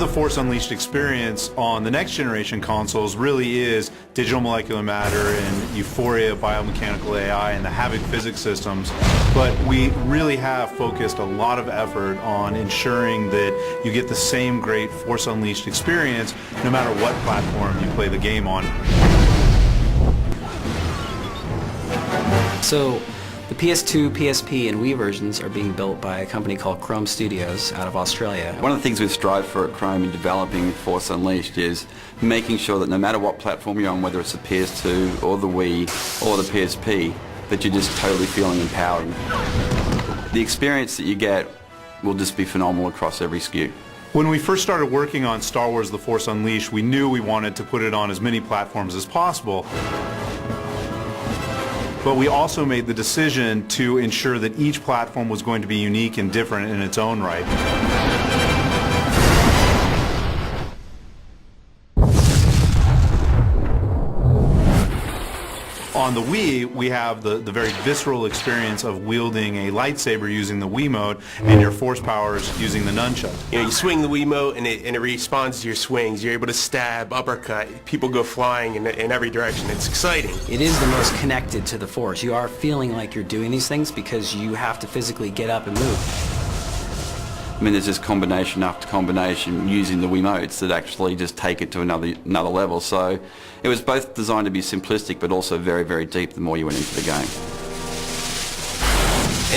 of the Force Unleashed experience on the next generation consoles really is digital molecular matter and Euphoria biomechanical AI and the Havoc physics systems, but we really have focused a lot of effort on ensuring that you get the same great Force Unleashed experience no matter what platform you play the game on. So the PS2, PSP, and Wii versions are being built by a company called Chrome Studios out of Australia. One of the things we strive for at Chrome in developing Force Unleashed is making sure that no matter what platform you're on, whether it's the PS2 or the Wii or the PSP, that you're just totally feeling empowered. The experience that you get will just be phenomenal across every SKU. When we first started working on Star Wars The Force Unleashed, we knew we wanted to put it on as many platforms as possible. But we also made the decision to ensure that each platform was going to be unique and different in its own right. On the Wii, we have the very visceral experience of wielding a lightsaber using the Wiimote and your force powers using the nunchuck. You know, you swing the Wiimote and it responds to your swings. You're able to stab, uppercut. People go flying in every direction. It's exciting. It is the most connected to the Force. You are feeling like you're doing these things because you have to physically get up and move. I mean, there's just combination after combination using the Wiimotes that actually just take it to another level. So it was both designed to be simplistic but also very, very deep the more you went into the game.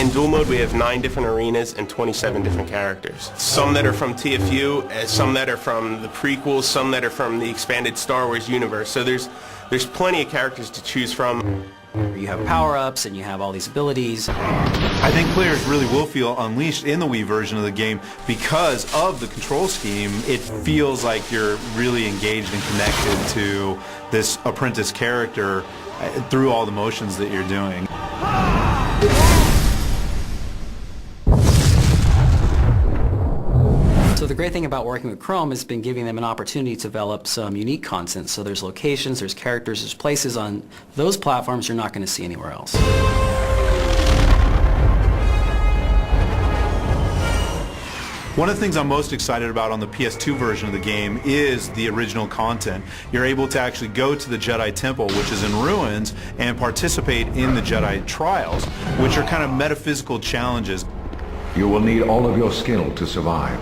In dual mode, we have 9 different arenas and 27 different characters. Some that are from TFU, some that are from the prequels, some that are from the expanded Star Wars universe. So there's plenty of characters to choose from. You have power-ups and you have all these abilities. I think players really will feel unleashed in the Wii version of the game because of the control scheme. It feels like you're really engaged and connected to this apprentice character through all the motions that you're doing. So the great thing about working with Chrome has been giving them an opportunity to develop some unique content. So there's locations, there's characters, there's places on those platforms you're not going to see anywhere else. One of the things I'm most excited about on the PS2 version of the game is the original content. You're able to actually go to the Jedi Temple, which is in ruins, and participate in the Jedi Trials, which are kind of metaphysical challenges. You will need all of your skill to survive.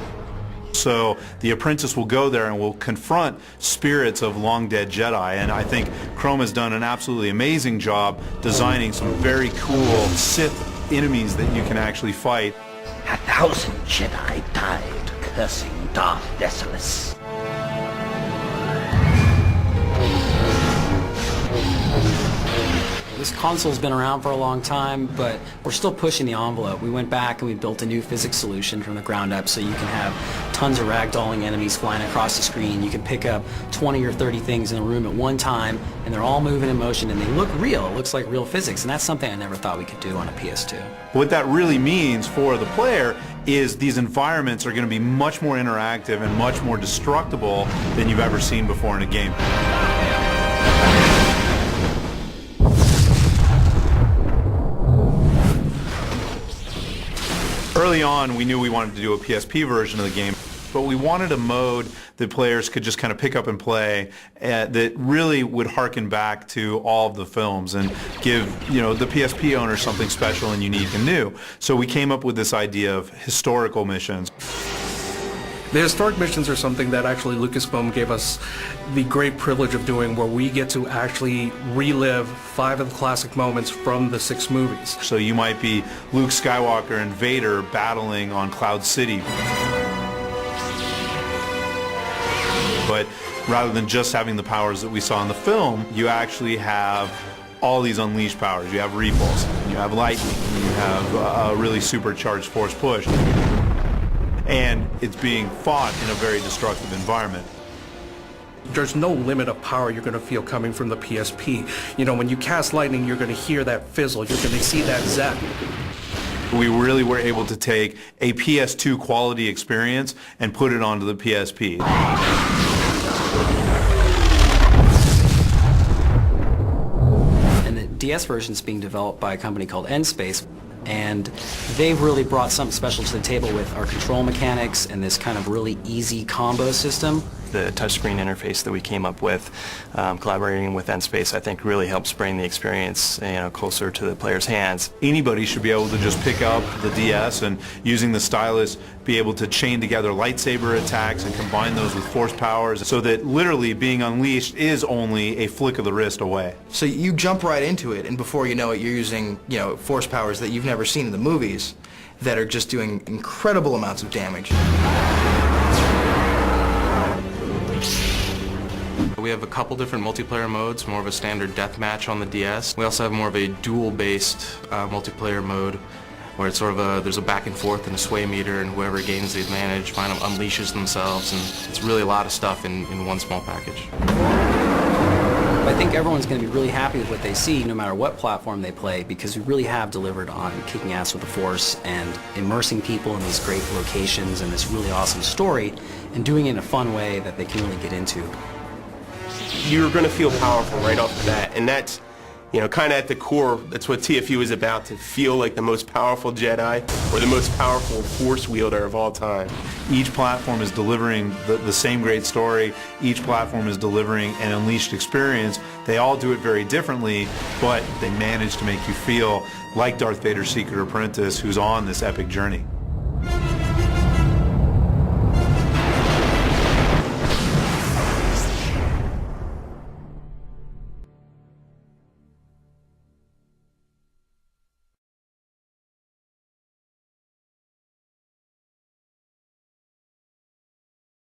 So the apprentice will go there and will confront spirits of long-dead Jedi, and I think Chrome has done an absolutely amazing job designing some very cool Sith enemies that you can actually fight. 1,000 Jedi died cursing Darth Decimus. This console's been around for a long time, but we're still pushing the envelope. We went back and we built a new physics solution from the ground up so you can have tons of ragdolling enemies flying across the screen. You can pick up 20 or 30 things in a room at one time, and they're all moving in motion, and they look real. It looks like real physics, and that's something I never thought we could do on a PS2. What that really means for the player is these environments are going to be much more interactive and much more destructible than you've ever seen before in a game. Early on, we knew we wanted to do a PSP version of the game, but we wanted a mode that players could just kind of pick up and play that really would harken back to all of the films and give, the PSP owner something special and unique and new. So we came up with this idea of historical missions. The historic missions are something that actually Lucasfilm gave us the great privilege of doing, where we get to actually relive 5 of the classic moments from the 6 movies. So you might be Luke Skywalker and Vader battling on Cloud City. But rather than just having the powers that we saw in the film, you actually have all these unleashed powers. You have repulse, you have lightning, you have a really supercharged force push. And it's being fought in a very destructive environment. There's no limit of power you're going to feel coming from the PSP. When you cast lightning, you're going to hear that fizzle, you're going to see that zap. We really were able to take a PS2 quality experience and put it onto the PSP. And the DS version is being developed by a company called N-Space. and they've really brought something special to the table with our control mechanics and this kind of really easy combo system. The touchscreen interface that we came up with, collaborating with N-Space, I think really helps bring the experience closer to the player's hands. Anybody should be able to just pick up the DS and using the stylus be able to chain together lightsaber attacks and combine those with force powers so that literally being unleashed is only a flick of the wrist away. So you jump right into it, and before you know it, you're using force powers that you've never seen in the movies that are just doing incredible amounts of damage. We have a couple different multiplayer modes, more of a standard deathmatch on the DS. We also have more of a duel-based multiplayer mode where it's sort of there's a back and forth and a sway meter, and whoever gains the advantage kind of unleashes themselves, and it's really a lot of stuff in one small package. I think everyone's going to be really happy with what they see no matter what platform they play, because we really have delivered on kicking ass with the Force and immersing people in these great locations and this really awesome story and doing it in a fun way that they can really get into. You're going to feel powerful right off the bat, and that's, kind of at the core, that's what TFU is about, to feel like the most powerful Jedi or the most powerful Force wielder of all time. Each platform is delivering the same great story. Each platform is delivering an unleashed experience. They all do it very differently, but they manage to make you feel like Darth Vader's secret apprentice who's on this epic journey.